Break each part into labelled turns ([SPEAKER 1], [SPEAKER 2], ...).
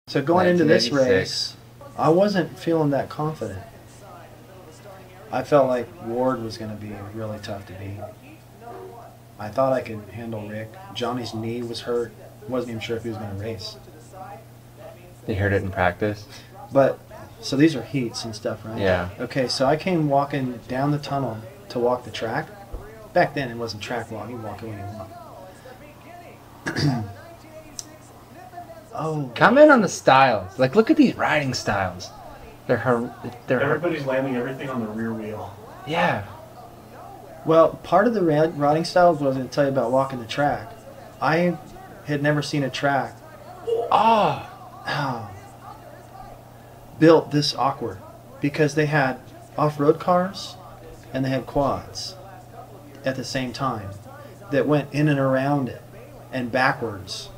[SPEAKER 1] So going into this
[SPEAKER 2] 1986.
[SPEAKER 1] race, I wasn't feeling that confident. I felt like Ward was going to be really tough to beat. I thought I could handle Rick. Johnny's knee was hurt. Wasn't even sure if he was going to race.
[SPEAKER 2] They heard it in practice.
[SPEAKER 1] But, so these are heats and stuff, right?
[SPEAKER 2] Yeah.
[SPEAKER 1] Okay, so I came walking down the tunnel to walk the track. Back then it wasn't track walk. You walk it when you want. Oh.
[SPEAKER 2] Comment on the styles. Like, look at these riding styles. They're
[SPEAKER 3] Everybody's landing everything on the rear wheel.
[SPEAKER 2] Yeah.
[SPEAKER 1] Well, part of the riding styles was I was going to tell you about walking the track. I had never seen a track built this awkward because they had off-road cars and they had quads at the same time that went in and around it and backwards.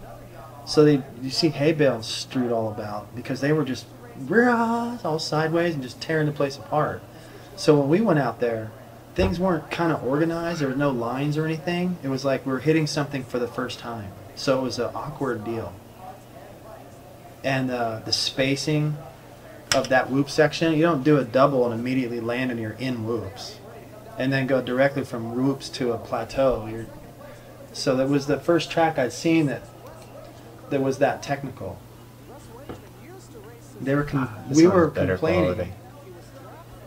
[SPEAKER 1] So you see hay bales strewed all about because they were just all sideways and just tearing the place apart. So when we went out there, things weren't kind of organized. There were no lines or anything. It was like we were hitting something for the first time. So it was an awkward deal. And the spacing of that whoop section, you don't do a double and immediately land in your in whoops and then go directly from whoops to a plateau. So that was the first track I'd seen that was that technical. We were complaining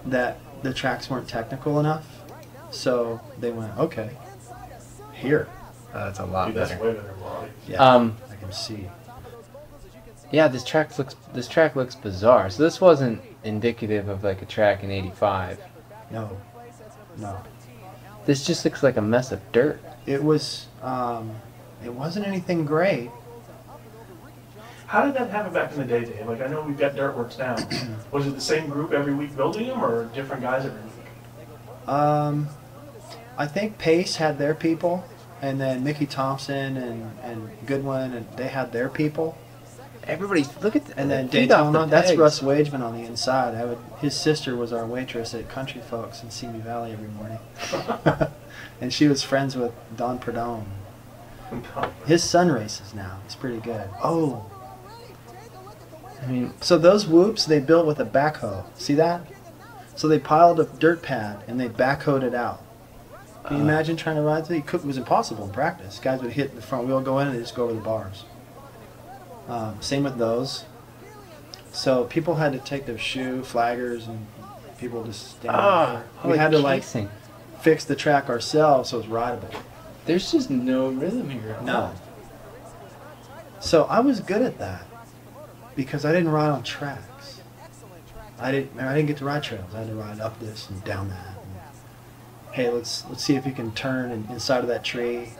[SPEAKER 1] that the tracks weren't technical enough, so they went, okay, here.
[SPEAKER 2] That's a lot
[SPEAKER 3] Dude, that's
[SPEAKER 2] better.
[SPEAKER 3] way better quality.
[SPEAKER 1] Yeah, I can see.
[SPEAKER 2] Yeah, this track looks bizarre. So this wasn't indicative of like a track in '85.
[SPEAKER 1] No.
[SPEAKER 2] This just looks like a mess of dirt.
[SPEAKER 1] It was. It wasn't anything great.
[SPEAKER 3] How did that happen back in the day, Dave? Like, I know we've got dirt works down. Was it the same group every week building them, or different guys every week?
[SPEAKER 1] I think Pace had their people, and then Mickey Thompson and Goodwin, and they had their people.
[SPEAKER 2] Everybody, look at
[SPEAKER 1] And then
[SPEAKER 2] feet off the
[SPEAKER 1] Daytona, that's
[SPEAKER 2] pegs.
[SPEAKER 1] Russ Wageman on the inside. His sister was our waitress at Country Folks in Simi Valley every morning. And she was friends with Don Perdone. His son races now. It's pretty good. Oh.
[SPEAKER 2] I mean,
[SPEAKER 1] So those whoops they built with a backhoe. See that? So they piled a dirt pad and they backhoed it out. Can you imagine trying to ride through? It was impossible in practice. Guys would hit the front wheel, go in, and they just go over the bars. Same with those. So people had to take their shoe, flaggers, and people just stand there. We had to
[SPEAKER 2] casing.
[SPEAKER 1] fix the track ourselves so it was rideable.
[SPEAKER 2] There's just no rhythm here.
[SPEAKER 1] No. So I was good at that because I didn't ride on tracks. I didn't get to ride trails. I had to ride up this and down that. And, hey, let's see if you can turn inside of that tree.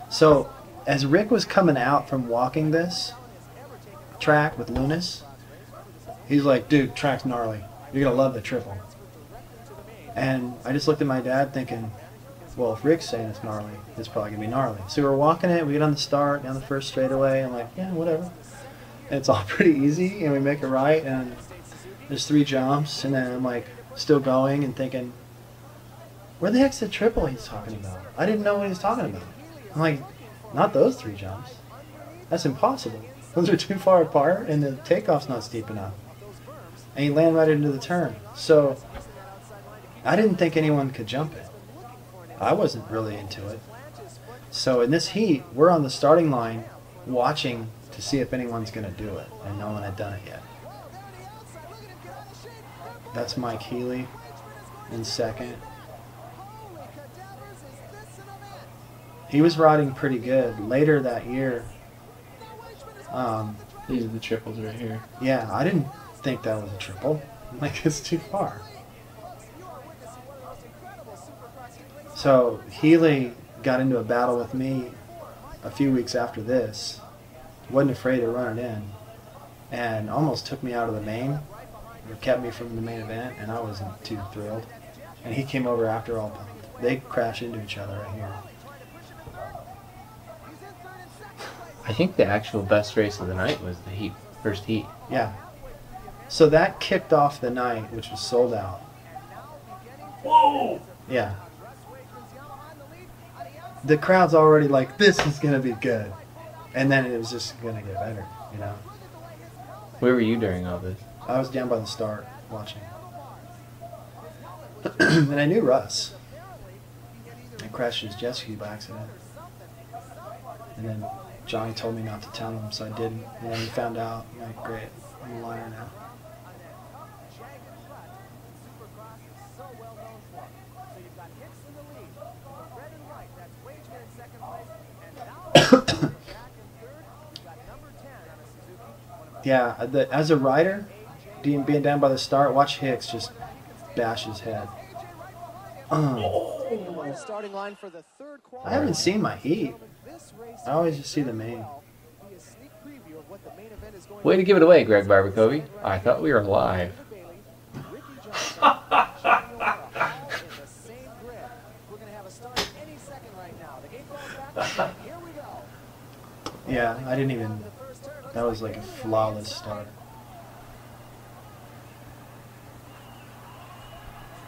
[SPEAKER 1] So as Rick was coming out from walking this track with Lunas, he's like, dude, track's gnarly. You're going to love the triple. And I just looked at my dad thinking, well, if Rick's saying it's gnarly, it's probably going to be gnarly. So we're walking it, we get on the start, down the first straightaway, I'm like, yeah, whatever. And it's all pretty easy, and we make a right, and there's 3 jumps, and then I'm like, still going and thinking, where the heck's the triple he's talking about? I didn't know what he was talking about. I'm like, not those 3 jumps. That's impossible. Those are too far apart, and the takeoff's not steep enough. And you land right into the turn. So I didn't think anyone could jump it. I wasn't really into it. So in this heat, we're on the starting line watching to see if anyone's going to do it, and no one had done it yet. That's Mike Healy in second. He was riding pretty good. Later that year,
[SPEAKER 2] These are the triples right here.
[SPEAKER 1] yeah, I didn't think that was a triple. Like, it's too far. So Healy got into a battle with me a few weeks after this. Wasn't afraid to run it in, and almost took me out of the main, or kept me from the main event, and I wasn't too thrilled. And he came over after all pumped. They crashed into each other right here.
[SPEAKER 2] I think the actual best race of the night was the first heat.
[SPEAKER 1] Yeah. So that kicked off the night, which was sold out.
[SPEAKER 3] Whoa!
[SPEAKER 1] Yeah. The crowd's already like, this is going to be good. And then it was just going to get better, you know?
[SPEAKER 2] Where were you during all this?
[SPEAKER 1] I was down by the start watching. And I knew Russ. I crashed his jet ski by accident. And then Johnny told me not to tell him, so I didn't. And then he found out. I'm like, great, I'm a liar now. Yeah, as a rider, being down by the start, watch Hicks just bash his head. I haven't seen my heat. I always just see the main.
[SPEAKER 2] Way to give it away, Greg Barbacovi. I thought we were live.
[SPEAKER 1] Yeah, I didn't even... That was like a flawless start.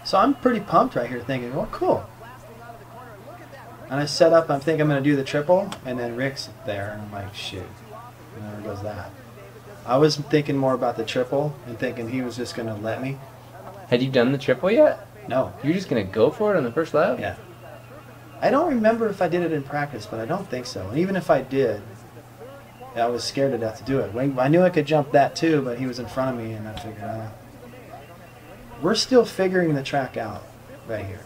[SPEAKER 1] So I'm pretty pumped right here thinking, well, cool. And I set up, I'm thinking I'm going to do the triple, and then Rick's there, and I'm like, shoot. And there goes that. I was thinking more about the triple and thinking he was just going to let me.
[SPEAKER 2] Had you done the triple yet?
[SPEAKER 1] No.
[SPEAKER 2] You're just going to go for it on the first lap?
[SPEAKER 1] Yeah. I don't remember if I did it in practice, but I don't think so. And even if I did, I was scared to death to do it. I knew I could jump that too, but he was in front of me, and I figured, we're still figuring the track out right here.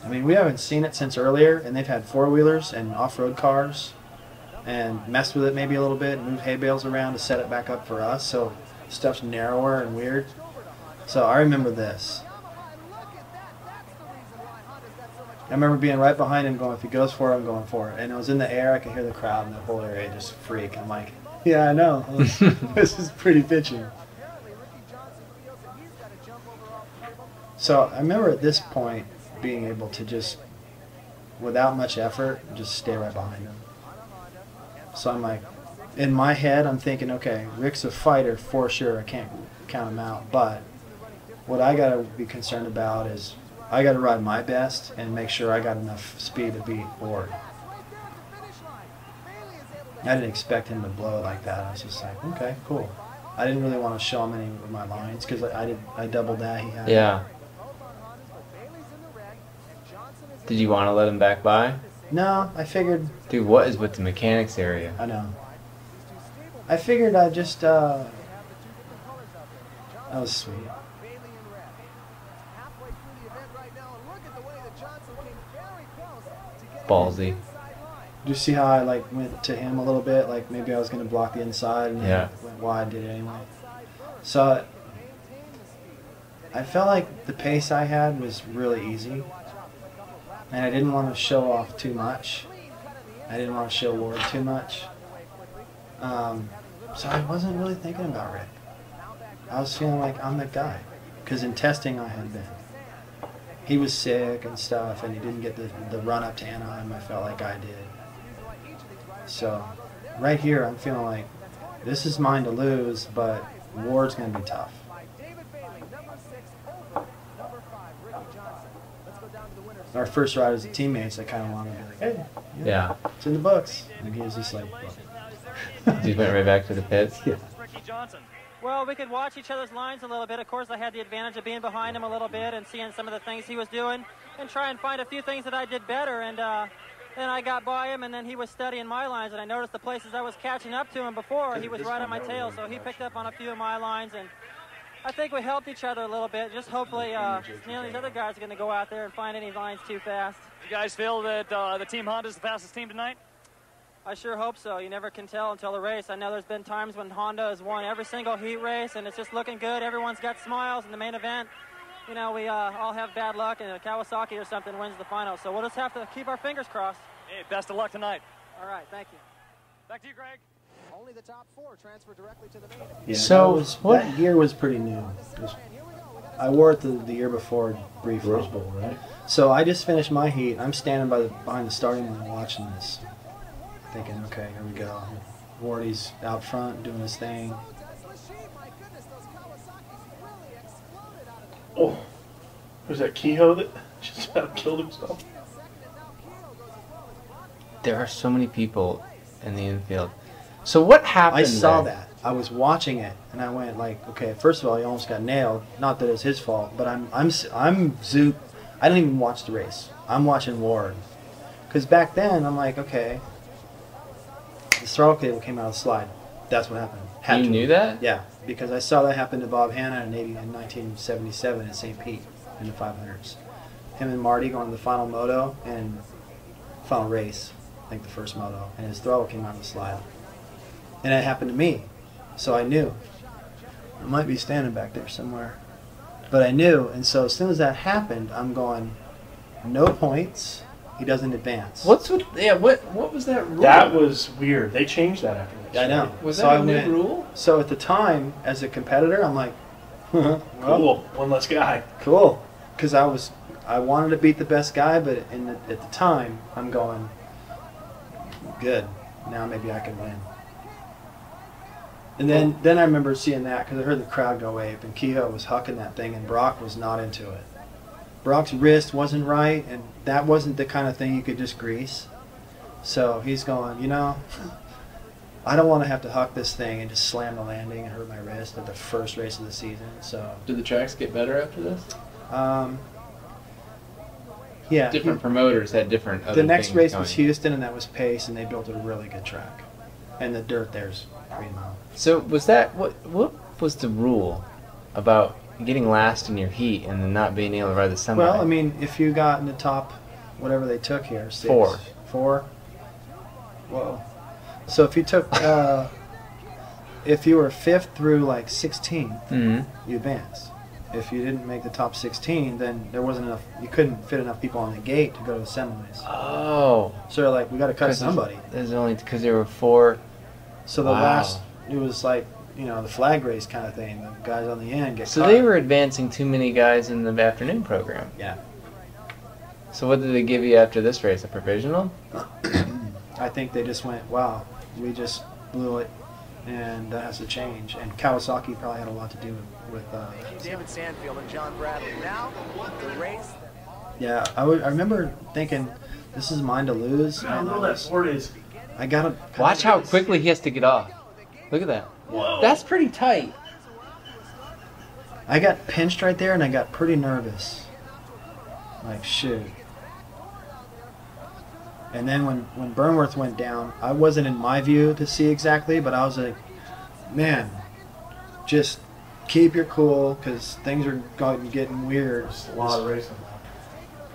[SPEAKER 1] I mean, we haven't seen it since earlier, and they've had four-wheelers and off-road cars and messed with it maybe a little bit, moved hay bales around to set it back up for us, so stuff's narrower and weird. So I remember this. I remember being right behind him going, if he goes for it, I'm going for it. And I was in the air, I could hear the crowd and the whole area just freak. I'm like, yeah, I know. This is pretty pitching. So I remember at this point being able to just, without much effort, just stay right behind him. So I'm like, in my head, I'm thinking, okay, Rick's a fighter for sure. I can't count him out. But what I got to be concerned about is I got to ride my best and make sure I got enough speed to beat Ward. I didn't expect him to blow it like that. I was just like, okay, cool. I didn't really want to show him any of my lines because I doubled that he had.
[SPEAKER 2] Yeah. Did you want to let him back by?
[SPEAKER 1] No, I figured...
[SPEAKER 2] Dude, what is with the mechanics area?
[SPEAKER 1] I know. I figured I'd just, that was sweet.
[SPEAKER 2] Ballsy.
[SPEAKER 1] Do you see how I like went to him a little bit? Like maybe I was going to block the inside and
[SPEAKER 2] yeah.
[SPEAKER 1] Went wide, did it anyway. So I felt like the pace I had was really easy. And I didn't want to show off too much. I didn't want to show Ward too much. So I wasn't really thinking about Rick. I was feeling like I'm that guy. Because in testing I had been. He was sick and stuff, and he didn't get the run up to Anaheim I felt like I did. So right here I'm feeling like this is mine to lose, but Ward's going to be tough. Our first ride as teammates, I kind of wanted to be like, hey,
[SPEAKER 2] yeah,
[SPEAKER 1] it's in the books. And he was just like,
[SPEAKER 2] he went right back to the pits.
[SPEAKER 1] Yeah.
[SPEAKER 4] Well, we could watch each other's lines a little bit. Of course, I had the advantage of being behind him a little bit and seeing some of the things he was doing and try and find a few things that I did better. And then I got by him, and then he was studying my lines, and I noticed the places I was catching up to him before. He was right on my tail, so he picked up on a few of my lines, and I think we helped each other a little bit. Just hopefully Neil and these other guys are going to go out there and find any lines too fast.
[SPEAKER 5] You guys feel that the Team Honda is the fastest team tonight?
[SPEAKER 4] I sure hope so. You never can tell until the race. I know there's been times when Honda has won every single heat race, and it's just looking good. Everyone's got smiles in the main event. You know, we all have bad luck, and Kawasaki or something wins the final. So we'll just have to keep our fingers crossed.
[SPEAKER 5] Hey, best of luck tonight.
[SPEAKER 4] All right, thank you.
[SPEAKER 5] Back to you, Greg.
[SPEAKER 6] Only the top four transfer directly to the main.
[SPEAKER 1] Yeah,
[SPEAKER 2] so
[SPEAKER 1] that gear was pretty new. I wore it the year before briefly.
[SPEAKER 2] Rose Bowl, right?
[SPEAKER 1] So I just finished my heat. I'm standing behind the starting line watching this, thinking, okay, here we go. Wardy's out front doing his thing.
[SPEAKER 3] Oh, was that Kehoe that just about killed himself?
[SPEAKER 2] There are so many people in the infield. So what happened
[SPEAKER 1] I saw
[SPEAKER 2] there?
[SPEAKER 1] that. I was watching it, and I went like, okay, first of all, he almost got nailed. Not that it's his fault, but I'm Zoot. I didn't even watch the race. I'm watching Ward, because back then I'm like, okay, the throttle cable came out of the slide. That's what happened.
[SPEAKER 2] You knew that?
[SPEAKER 1] Yeah, because I saw that happen to Bob Hanna in 1977 at St. Pete in the 500s. Him and Marty going to the final moto and final race, I think the first moto, and his throttle came out of the slide. And it happened to me, so I knew. I might be standing back there somewhere. But I knew, and so as soon as that happened, I'm going, no points, he doesn't advance.
[SPEAKER 2] What was that rule?
[SPEAKER 3] That was weird. They changed that after this.
[SPEAKER 1] I know.
[SPEAKER 3] right?
[SPEAKER 2] Was
[SPEAKER 1] So
[SPEAKER 2] that
[SPEAKER 1] I
[SPEAKER 2] a new
[SPEAKER 1] went-
[SPEAKER 2] rule?
[SPEAKER 1] So at the time, as a competitor, I'm like, well,
[SPEAKER 3] Cool. One less guy.
[SPEAKER 1] cool. Because I wanted to beat the best guy, but at the time, I'm going, good. Now maybe I can win. And then I remember seeing that because I heard the crowd go ape, and Kehoe was hucking that thing, and Brock was not into it. Brock's wrist wasn't right, and that wasn't the kind of thing you could just grease. So he's going, I don't want to have to huck this thing and just slam the landing and hurt my wrist at the first race of the season. So,
[SPEAKER 2] Did the tracks get better after this?
[SPEAKER 1] yeah.
[SPEAKER 2] Different promoters had different other
[SPEAKER 1] The next
[SPEAKER 2] things
[SPEAKER 1] race
[SPEAKER 2] going.
[SPEAKER 1] was Houston, and that was pace, and they built a really good track. And the dirt there's primo.
[SPEAKER 2] So was that what was the rule about getting last in your heat and then not being able to ride the semi?
[SPEAKER 1] Well, I mean, if you got in the top, whatever they took here, 6. 4. Whoa. So if you took, if you were 5th through like 16th,
[SPEAKER 2] Mm-hmm.
[SPEAKER 1] you advanced. If you didn't make the top 16, then there wasn't enough. You couldn't fit enough people on the gate to go to the semis.
[SPEAKER 2] Oh,
[SPEAKER 1] So they're like, we got to cut somebody.
[SPEAKER 2] There's only because there were 4.
[SPEAKER 1] So the
[SPEAKER 2] Wow.
[SPEAKER 1] last, it was like, the flag race kind of thing. The guys on the end get
[SPEAKER 2] So
[SPEAKER 1] cut.
[SPEAKER 2] they were advancing too many guys in the afternoon program.
[SPEAKER 1] Yeah.
[SPEAKER 2] So what did they give you after this race? A provisional?
[SPEAKER 1] I think they just went, wow, we just blew it, and that has to change. And Kawasaki probably had a lot to do with
[SPEAKER 6] David Sandfield and John Bradley. Now, the race.
[SPEAKER 1] yeah, I remember thinking, this is mine to lose.
[SPEAKER 3] I
[SPEAKER 1] And
[SPEAKER 3] know that Ford is.
[SPEAKER 1] I got to
[SPEAKER 2] Watch how quickly he has to get off. Look at that.
[SPEAKER 3] Whoa.
[SPEAKER 2] That's pretty tight.
[SPEAKER 1] I got pinched right there, and I got pretty nervous. Like, shoot. And then when Burnworth went down, I wasn't in my view to see exactly, but I was like, man, just keep your cool, because things are getting weird.
[SPEAKER 3] There's a lot of racing.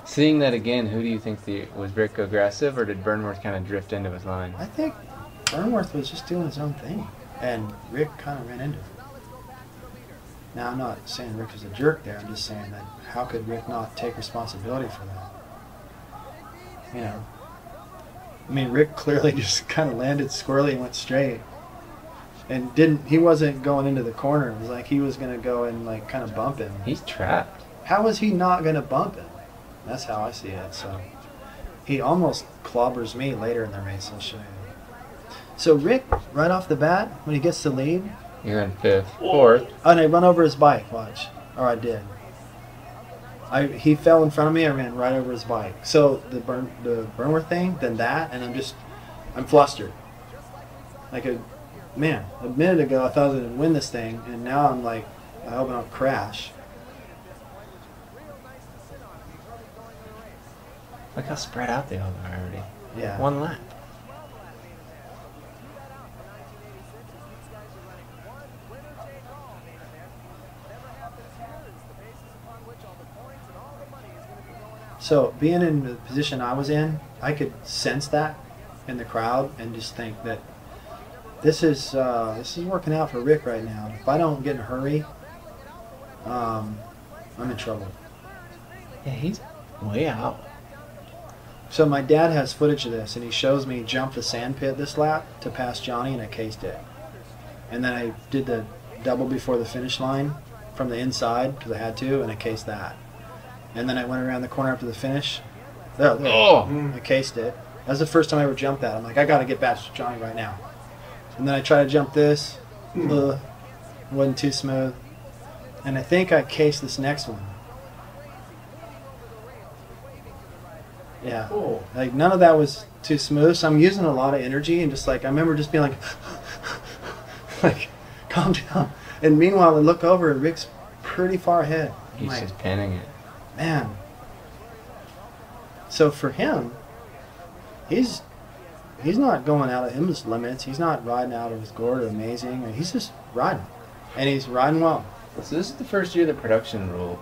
[SPEAKER 2] Seeing that again, who do you think was Rick aggressive, or did Burnworth kind of drift into his line?
[SPEAKER 1] I think Burnworth was just doing his own thing, and Rick kind of ran into it. Now, I'm not saying Rick is a jerk there. I'm just saying that how could Rick not take responsibility for that? I mean, Rick clearly just kind of landed squarely and went straight. And he wasn't going into the corner. It was like he was going to go and like kind of bump him.
[SPEAKER 2] He's trapped.
[SPEAKER 1] How was he not going to bump him? That's how I see it. So he almost clobbers me later in the race. I'll show you. So Rick, right off the bat, when he gets the lead,
[SPEAKER 2] You're in 5th. 4th.
[SPEAKER 1] oh, and I run over his bike. Watch, or I did. He fell in front of me. I ran right over his bike. So the Burnworth thing, then that, and I'm flustered. Like a minute ago I thought I was gonna win this thing, and now I'm like, I hope I don't crash.
[SPEAKER 2] Look how spread out they all are already.
[SPEAKER 1] Yeah.
[SPEAKER 2] 1 lap.
[SPEAKER 1] So being in the position I was in, I could sense that in the crowd and just think that this is working out for Rick right now. If I don't get in a hurry, I'm in trouble.
[SPEAKER 2] Yeah, he's way out.
[SPEAKER 1] So my dad has footage of this, and he shows me jump the sand pit this lap to pass Johnny, and I cased it. And then I did the double before the finish line from the inside because I had to, and I cased that. And then I went around the corner after the finish. There.
[SPEAKER 2] Oh.
[SPEAKER 1] I cased it. That was the first time I ever jumped that. I'm like, I got to get past Johnny right now. And then I tried to jump this. Wasn't too smooth. And I think I cased this next one. Yeah.
[SPEAKER 3] Cool.
[SPEAKER 1] Like, none of that was too smooth, so I'm using a lot of energy, and just like, I remember just being like, like, calm down. And meanwhile, I look over and Rick's pretty far ahead. I'm
[SPEAKER 2] He's
[SPEAKER 1] like,
[SPEAKER 2] just panning it.
[SPEAKER 1] man. So for him, he's not going out of his limits. He's not riding out of his gourd or amazing. He's just riding. And he's riding well.
[SPEAKER 2] So this is the first year of the production rule.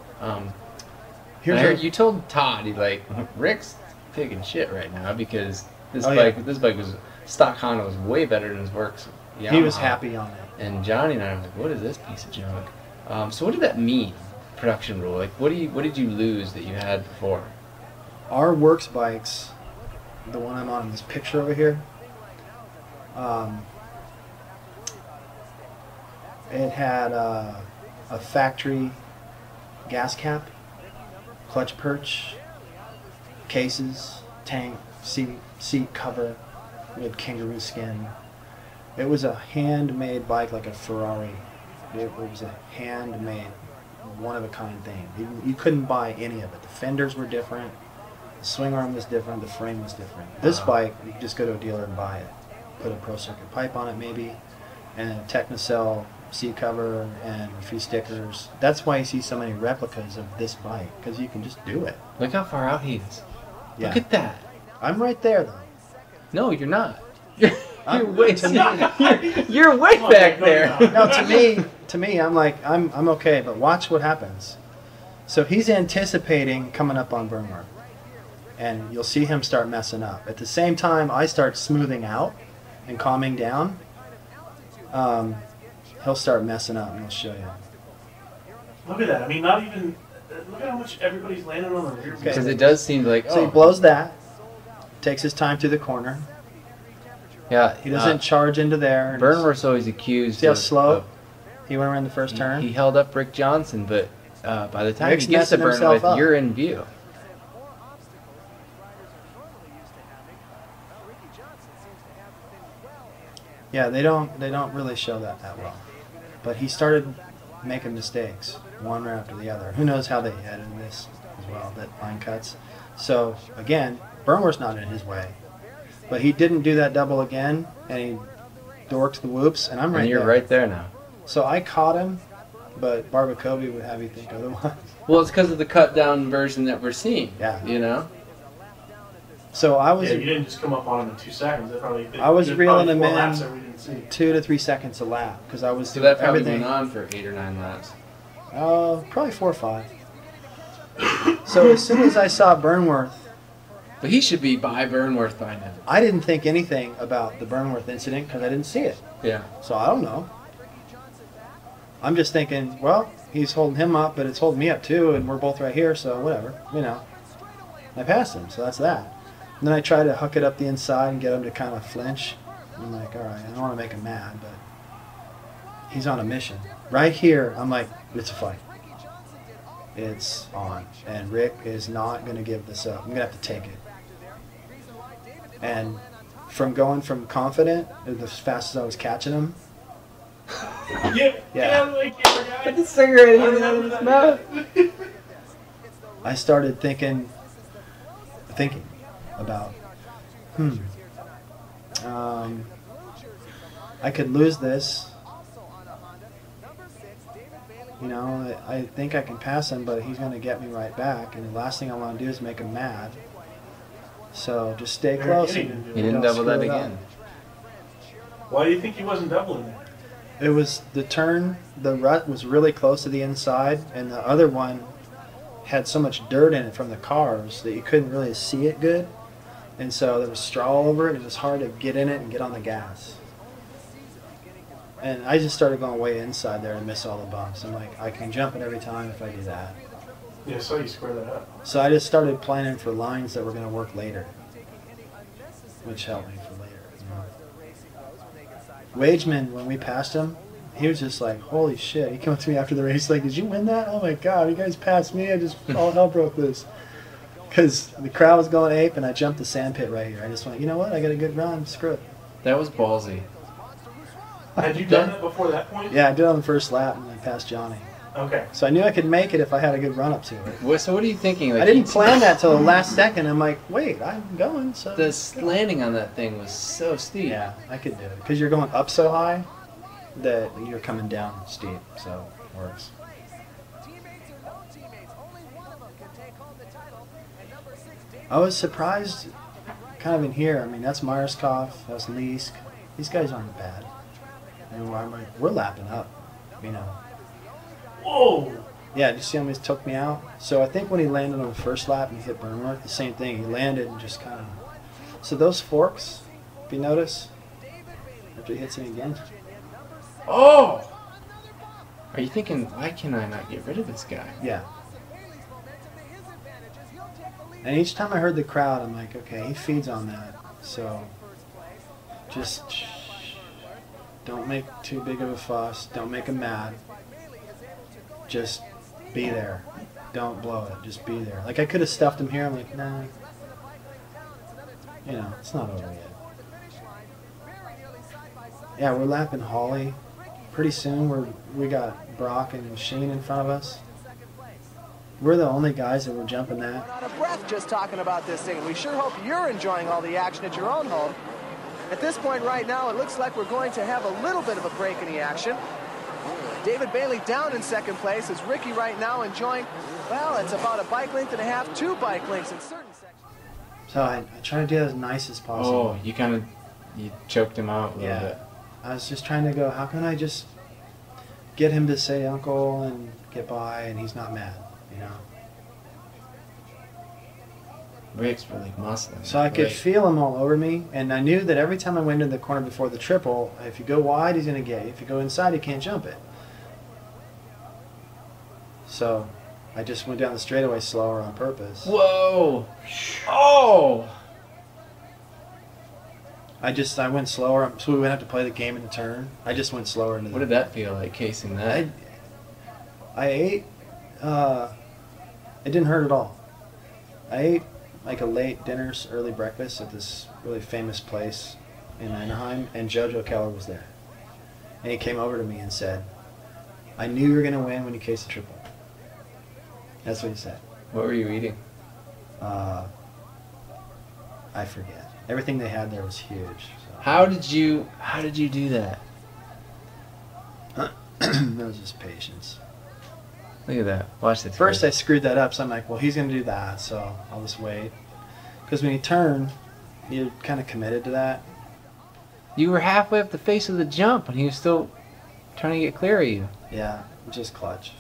[SPEAKER 1] Here's
[SPEAKER 2] I heard
[SPEAKER 1] a-
[SPEAKER 2] you told Todd, he's like, Rick's taking shit right now because this
[SPEAKER 1] Oh,
[SPEAKER 2] bike,
[SPEAKER 1] yeah.
[SPEAKER 2] this bike was stock Honda was way better than his works.
[SPEAKER 1] He was
[SPEAKER 2] Yamaha.
[SPEAKER 1] happy on it.
[SPEAKER 2] And Johnny and I were like, what is this piece of junk? So what did that mean? Production rule. Like, what did you lose that you had before?
[SPEAKER 1] Our works bikes, the one I'm on in this picture over here, it had a factory gas cap, clutch perch, cases, tank, seat cover. We had kangaroo skin. It was a handmade bike like a Ferrari. It was a handmade, one-of-a-kind thing. You couldn't buy any of it. The fenders were different. The swing arm was different. The frame was different. This bike, you could just go to a dealer and buy it. Put a Pro Circuit pipe on it maybe, and a Technocell seat cover and a few stickers. That's why you see so many replicas of this bike, because you can just do it.
[SPEAKER 2] Look how far out he is.
[SPEAKER 1] Yeah.
[SPEAKER 2] Look at that.
[SPEAKER 1] I'm right there though.
[SPEAKER 2] No, you're not.
[SPEAKER 1] I'm-
[SPEAKER 2] You're way,
[SPEAKER 1] to me-
[SPEAKER 2] you're way
[SPEAKER 3] Come on,
[SPEAKER 2] back
[SPEAKER 3] go
[SPEAKER 2] there.
[SPEAKER 3] down.
[SPEAKER 1] No, to me, I'm like, I'm okay, but watch what happens. So he's anticipating coming up on Burnworth, and you'll see him start messing up. At the same time, I start smoothing out and calming down. He'll start messing up, and he'll show you.
[SPEAKER 3] Look at that. I mean, not even. Look at how much everybody's landing on the rear.
[SPEAKER 1] Okay.
[SPEAKER 2] Because it does seem like,
[SPEAKER 1] So he blows that, takes his time through the corner.
[SPEAKER 2] yeah,
[SPEAKER 1] He doesn't charge into there. and
[SPEAKER 2] Burnworth's always accused.
[SPEAKER 1] See how
[SPEAKER 2] of-
[SPEAKER 1] slow
[SPEAKER 2] of-
[SPEAKER 1] he went around the first turn?
[SPEAKER 2] He held up Rick Johnson, but by the time
[SPEAKER 1] Rick's
[SPEAKER 2] he gets to
[SPEAKER 1] messing himself
[SPEAKER 2] Burnworth,
[SPEAKER 1] up.
[SPEAKER 2] you're in view.
[SPEAKER 1] Yeah, they don't really show that well. But he started making mistakes, one right after the other. Who knows how they had in this as well, that line cuts. So again, Burnworth's not in his way. But he didn't do that double again, and he dorked the whoops, and I'm right
[SPEAKER 2] And you're
[SPEAKER 1] there.
[SPEAKER 2] right there now.
[SPEAKER 1] So I caught him, but Barbacovi would have you think otherwise.
[SPEAKER 2] Well, it's because of the cut down version that we're seeing.
[SPEAKER 1] Yeah.
[SPEAKER 2] You know?
[SPEAKER 1] So I was
[SPEAKER 3] Yeah, you didn't just come up on him in 2 seconds.
[SPEAKER 1] I was
[SPEAKER 3] there's
[SPEAKER 1] reeling
[SPEAKER 3] probably
[SPEAKER 1] him
[SPEAKER 3] 4
[SPEAKER 1] in.
[SPEAKER 3] laps that we didn't see.
[SPEAKER 1] 2 to 3 seconds a lap because I was
[SPEAKER 2] So
[SPEAKER 1] doing
[SPEAKER 2] that probably
[SPEAKER 1] everything.
[SPEAKER 2] went on for 8 or 9 laps.
[SPEAKER 1] Probably 4 or 5. So as soon as I saw Burnworth,
[SPEAKER 2] But he should be by Burnworth by now.
[SPEAKER 1] I didn't think anything about the Burnworth incident because I didn't see it.
[SPEAKER 2] Yeah.
[SPEAKER 1] So I don't know. I'm just thinking, well, he's holding him up, but it's holding me up too, and we're both right here, so whatever, you know. I passed him, so that's that. And then I try to hook it up the inside and get him to kind of flinch. I'm like, all right, I don't want to make him mad, but he's on a mission. Right here, I'm like, it's a fight. It's on. And Rick is not going to give this up. I'm going to have to take it. And from going from confident, as fast as I was catching him,
[SPEAKER 3] Yeah, like camera guy.
[SPEAKER 2] the cigarette hanging out of his mouth.
[SPEAKER 1] I started thinking about, I could lose this. You know, I think I can pass him, but he's going to get me right back, and the last thing I want to do is make him mad. So just stay
[SPEAKER 3] Very
[SPEAKER 1] close.
[SPEAKER 3] kidding.
[SPEAKER 1] And
[SPEAKER 2] He didn't
[SPEAKER 1] don't
[SPEAKER 2] double that
[SPEAKER 1] screw it up.
[SPEAKER 2] again.
[SPEAKER 3] Why do you think he wasn't doubling there?
[SPEAKER 1] It was the turn, the rut was really close to the inside, and the other one had so much dirt in it from the cars that you couldn't really see it good. And so there was straw all over it, and it was hard to get in it and get on the gas. And I just started going way inside there and miss all the bumps. I'm like, I can jump it every time if I do that.
[SPEAKER 3] Yeah, so you square that up.
[SPEAKER 1] So I just started planning for lines that were going to work later, which helped me for later. You know? Wageman, when we passed him, he was just like, holy shit. He came up to me after the race like, did you win that? Oh my God, you guys passed me. I just, all hell broke loose. Because the crowd was going ape, and I jumped the sand pit right here. I just went, you know what? I got a good run. Screw it.
[SPEAKER 2] That was ballsy.
[SPEAKER 3] Had you done that before that point?
[SPEAKER 1] Yeah, I did it on the first lap, and I passed Johnny.
[SPEAKER 3] Okay.
[SPEAKER 1] So I knew I could make it if I had a good run up to it.
[SPEAKER 2] So what are you thinking? Like,
[SPEAKER 1] I didn't plan that till the last second. I'm like, wait, I'm going. So
[SPEAKER 2] The landing on that thing was so steep.
[SPEAKER 1] yeah, I could do it because you're going up so high. that you're coming down steep, so it works. I was surprised kind of in here. I mean, that's Myerscough, that's Leask. These guys aren't bad. And we're lapping up, you know.
[SPEAKER 3] Whoa!
[SPEAKER 1] Yeah, did you see how he took me out? So I think when he landed on the first lap and he hit Burnworth, the same thing. He landed and just kind of... So those forks, if you notice, after he hits me again.
[SPEAKER 2] Oh! Are you thinking, why can I not get rid of this guy?
[SPEAKER 1] Yeah. And each time I heard the crowd, I'm like, okay, he feeds on that. So just don't make too big of a fuss. Don't make him mad. Just be there. Don't blow it. Just be there. Like, I could have stuffed him here. I'm like, nah. You know, it's not over yet. Yeah, we're lapping Holly. Pretty soon, we got Brock and Shane in front of us. We're the only guys that were jumping that.
[SPEAKER 6] Out of breath just talking about this thing, and we sure hope you're enjoying all the action at your own home. At this point right now, it looks like we're going to have a little bit of a break in the action. David Bailey down in second place, as Ricky right now enjoying, well, it's about a bike length and a half, 2 bike lengths in certain sections.
[SPEAKER 1] So I try to do it as nice as possible.
[SPEAKER 2] Oh, you choked him out a little bit.
[SPEAKER 1] I was just trying to go, how can I just get him to say uncle and get by and he's not mad, you know?
[SPEAKER 2] Rick's really muscling.
[SPEAKER 1] So I could feel him all over me, and I knew that every time I went into the corner before the triple, if you go wide, he's going to get you. If you go inside, he can't jump it. So I just went down the straightaway slower on purpose.
[SPEAKER 2] Whoa! Oh!
[SPEAKER 1] I went slower, so we wouldn't have to play the game in the turn. I just went slower into the...
[SPEAKER 2] What did that feel like, casing that?
[SPEAKER 1] I ate, it didn't hurt at all. I ate like a late dinner, early breakfast at this really famous place in Anaheim, and JoJo Keller was there. And he came over to me and said, I knew you were going to win when you cased the triple. That's what he said.
[SPEAKER 2] What were you eating?
[SPEAKER 1] I forget. Everything they had there was huge. So.
[SPEAKER 2] How did you do that?
[SPEAKER 1] That was just patience.
[SPEAKER 2] Look at that. Watch this.
[SPEAKER 1] First I screwed that up, so I'm like, well, he's going to do that, so I'll just wait. Because when you turn, you're kind of committed to that.
[SPEAKER 2] You were halfway up the face of the jump, and he was still trying to get clear of you.
[SPEAKER 1] Yeah, just clutch.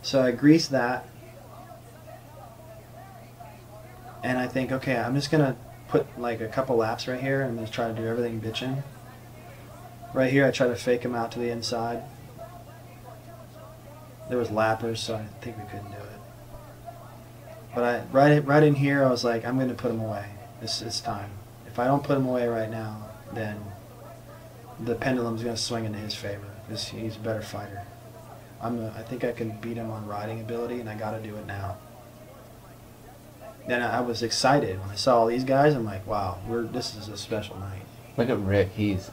[SPEAKER 1] So I greased that. And I think, okay, I'm just going to put like a couple laps right here, and I'm going to try to do everything bitching. Right here, I try to fake him out to the inside. There was lappers, so I think we couldn't do it. But right in here, I was like, I'm going to put him away. It's time. If I don't put him away right now, then the pendulum's going to swing into his favor, because he's a better fighter. I think I can beat him on riding ability, and I got to do it now. Then I was excited when I saw all these guys. I'm like, wow, this is a special night.
[SPEAKER 2] Look at Rick. He's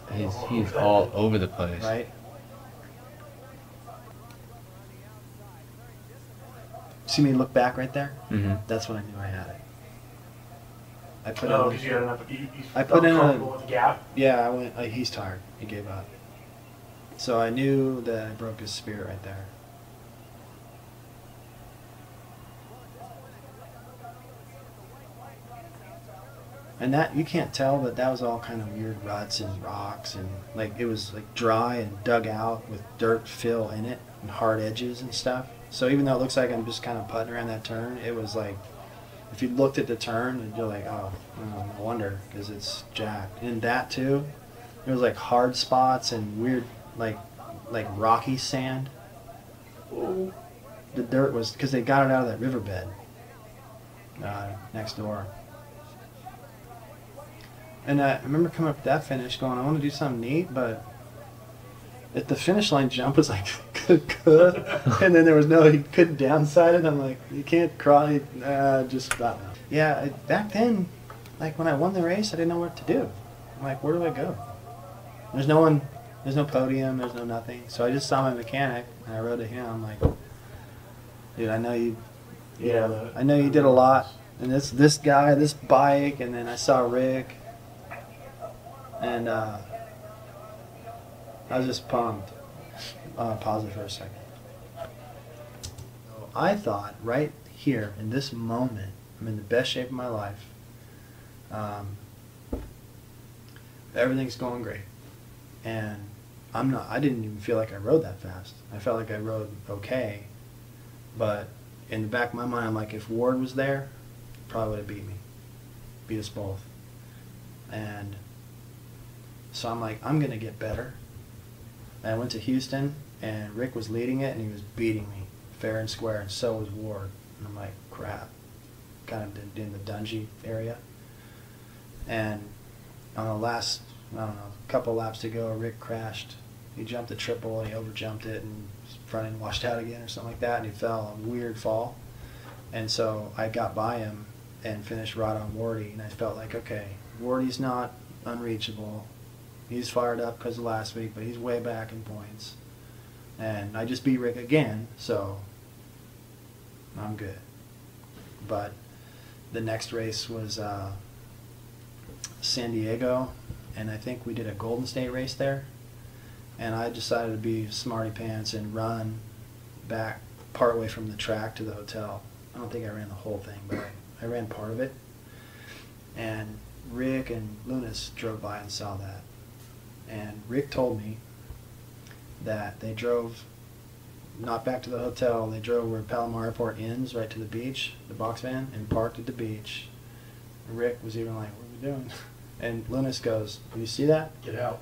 [SPEAKER 2] all over the place.
[SPEAKER 1] Right? See me look back right there?
[SPEAKER 2] Mm-hmm.
[SPEAKER 1] That's when I knew I had it. I put
[SPEAKER 3] because you had enough.
[SPEAKER 1] I put in
[SPEAKER 3] comfortable with the gap.
[SPEAKER 1] Yeah, I went. He's tired. He gave up. So I knew that I broke his spirit right there. And that, you can't tell, but that was all kind of weird ruts and rocks, and like it was like dry and dug out with dirt fill in it and hard edges and stuff. So even though it looks like I'm just kind of putting around that turn, it was like, if you looked at the turn, you're like, oh, no wonder, because it's jacked. And that too, it was like hard spots and weird, like rocky sand. The dirt was, because they got it out of that riverbed next door. And I remember coming up with that finish going, I want to do something neat, but at the finish line jump was like, good. And then there was you couldn't downside it. I'm like, you can't cry, just stop. Yeah, back then, like when I won the race, I didn't know what to do. I'm like, where do I go? There's no one, there's no podium, there's no nothing. So I just saw my mechanic, and I rode to him. I'm like, dude, I know you did a lot. And this guy, this bike, and then I saw Rick. And I was just pumped. Pause it for a second. So I thought right here in this moment, I'm in the best shape of my life. Everything's going great. And I didn't even feel like I rode that fast. I felt like I rode okay. But in the back of my mind, I'm like, if Ward was there, probably would have beat me. Beat us both. And so I'm like, I'm going to get better. And I went to Houston, and Rick was leading it, and he was beating me fair and square, and so was Ward. And I'm like, crap. Kind of in the Dungy area. And on the last, I don't know, couple laps to go, Rick crashed. He jumped the triple, and he overjumped it, and his front end washed out again or something like that, and he fell, a weird fall. And so I got by him and finished right on Wardy, and I felt like, okay, Wardy's not unreachable. He's fired up because of last week, but he's way back in points. And I just beat Rick again, so I'm good. But the next race was San Diego, and I think we did a Golden State race there. And I decided to be smarty pants and run back partway from the track to the hotel. I don't think I ran the whole thing, but I ran part of it. And Rick and Lunas drove by and saw that. And Rick told me that they drove not back to the hotel, they drove where Palomar Airport ends, right to the beach, the box van, and parked at the beach. And Rick was even like, what are we doing? And Lunas goes, "Do you see that? Get out.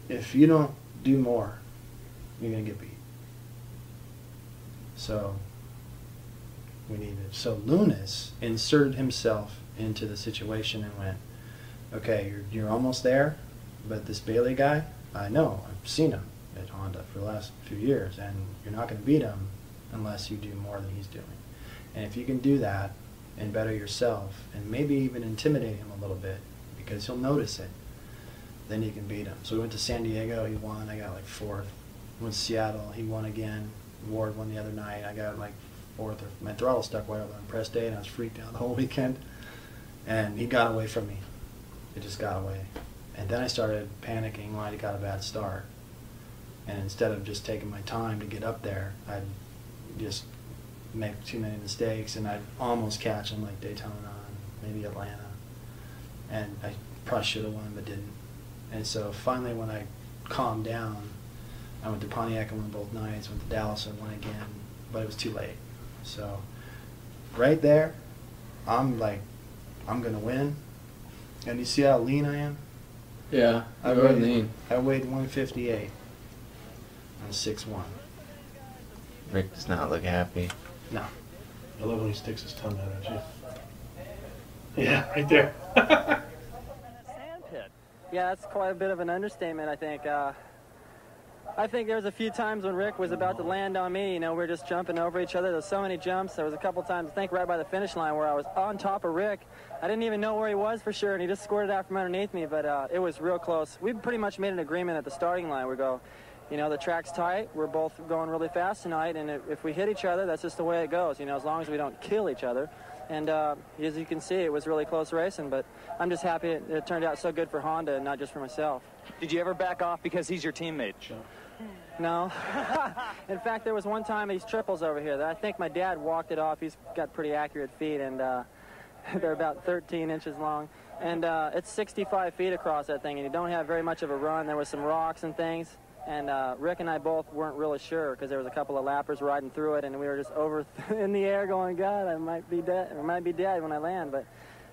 [SPEAKER 1] If you don't do more, you're going to get beat." So we needed. So Lunas inserted himself into the situation and went, okay, you're almost there, but this Bailey guy, I know, I've seen him at Honda for the last few years, and you're not going to beat him unless you do more than he's doing. And if you can do that and better yourself, and maybe even intimidate him a little bit, because he'll notice it, then you can beat him. So we went to San Diego, he won, I got like 4th. Went to Seattle, he won again. Ward won the other night, I got like 4th. My throttle stuck wide open on press day, and I was freaked out the whole weekend. And he got away from me. It just got away. And then I started panicking when I got a bad start. And instead of just taking my time to get up there, I'd just make too many mistakes, and I'd almost catch him like Daytona and maybe Atlanta. And I probably should have won, but didn't. And so finally when I calmed down, I went to Pontiac and won both nights, went to Dallas and won again, but it was too late. So right there, I'm like, I'm going to win. And you see how lean I am?
[SPEAKER 2] Yeah,
[SPEAKER 1] I weighed 158 on 6'1".
[SPEAKER 2] Rick does not look happy.
[SPEAKER 1] No.
[SPEAKER 3] I love when he sticks his tongue out at you. Yeah, right there.
[SPEAKER 4] Sand pit. Yeah, that's quite a bit of an understatement, I think. I think there was a few times when Rick was about to land on me, you know, we were just jumping over each other. There was so many jumps. There was a couple times, I think right by the finish line, where I was on top of Rick. I didn't even know where he was for sure, and he just squirted out from underneath me, but it was real close. We pretty much made an agreement at the starting line. We go, you know, the track's tight. We're both going really fast tonight, and if we hit each other, that's just the way it goes, you know, as long as we don't kill each other. And as you can see, it was really close racing, but I'm just happy it turned out so good for Honda and not just for myself.
[SPEAKER 5] Did you ever back off because he's your teammate?
[SPEAKER 4] No. In fact, there was one time these triples over here that I think my dad walked it off. He's got pretty accurate feet, and they're about 13 inches long. And it's 65 feet across that thing, and you don't have very much of a run. There was some rocks and things, and Rick and I both weren't really sure because there was a couple of lappers riding through it, and we were just over in the air going, God, I might be dead. I might be dead when I land, but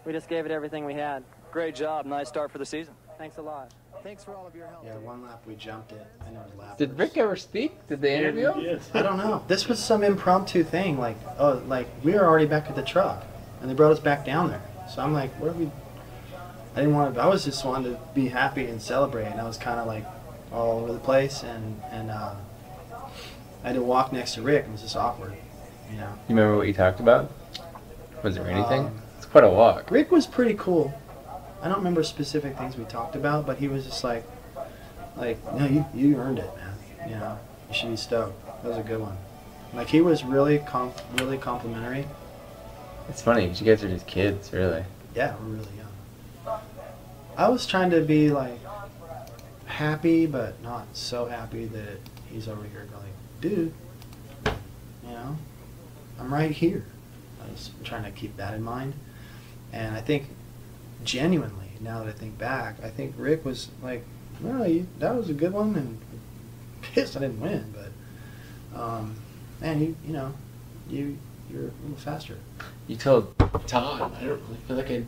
[SPEAKER 4] we just gave it everything we had.
[SPEAKER 5] Great job. Nice start for the season.
[SPEAKER 4] Thanks a lot.
[SPEAKER 6] Thanks for all of your help.
[SPEAKER 1] Yeah, one lap we jumped it. I know it lapped.
[SPEAKER 2] Did Rick ever speak? Did they interview him?
[SPEAKER 3] Yes.
[SPEAKER 1] I don't know. This was some impromptu thing. Like, oh, like we were already back at the truck, and they brought us back down there. So I'm like, what are we? I didn't want to. I was just wanting to be happy and celebrate. And I was kind of like all over the place, and I had to walk next to Rick. It was just awkward, you know.
[SPEAKER 2] You remember what you talked about? Was there anything? It's quite a walk.
[SPEAKER 1] Rick was pretty cool. I don't remember specific things we talked about, but he was just like, no, you earned it, man. You know, you should be stoked. That was a good one. Like, he was really complimentary.
[SPEAKER 2] It's funny because you guys are just kids, really.
[SPEAKER 1] Yeah, we're really young. I was trying to be like happy, but not so happy that he's over here going, dude, you know, I'm right here. I was trying to keep that in mind. And I think genuinely, now that I think back, I think Rick was like, no, that was a good one, and pissed I didn't win, but man, you're a little faster.
[SPEAKER 2] You told Todd, I don't really feel like I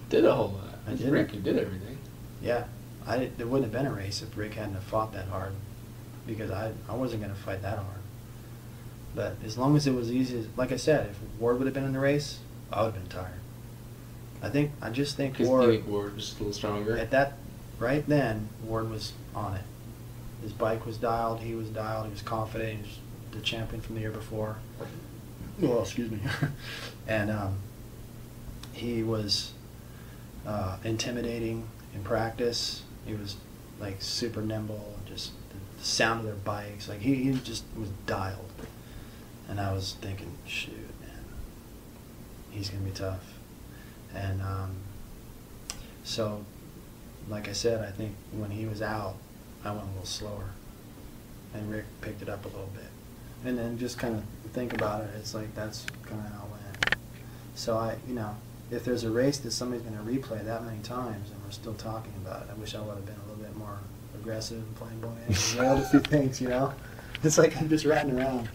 [SPEAKER 2] did a whole lot.
[SPEAKER 1] I did.
[SPEAKER 2] Rick, you did everything.
[SPEAKER 1] Yeah, there wouldn't have been a race if Rick hadn't have fought that hard, because I wasn't going to fight that hard. But as long as it was easy, like I said, if Ward would have been in the race, I would have been tired. I just think
[SPEAKER 2] Ward was a little stronger.
[SPEAKER 1] At that, right then, Ward was on it. His bike was dialed, he was confident, he was the champion from the year before. Well, excuse me. And he was intimidating in practice. He was like super nimble, just the sound of their bikes. Like he just was dialed. And I was thinking, shoot, man, he's gonna be tough. And so, like I said, I think when he was out, I went a little slower, and Rick picked it up a little bit. And then just kind of think about it, it's like that's kind of how it went. So if there's a race that somebody's going to replay that many times and we're still talking about it, I wish I would have been a little bit more aggressive and flamboyant and nailed a few things, you know? It's like I'm just riding around.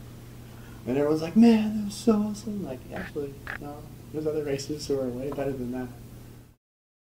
[SPEAKER 1] And everyone's like, man, that was so awesome. Like, actually, no, there's other races who are way better than that.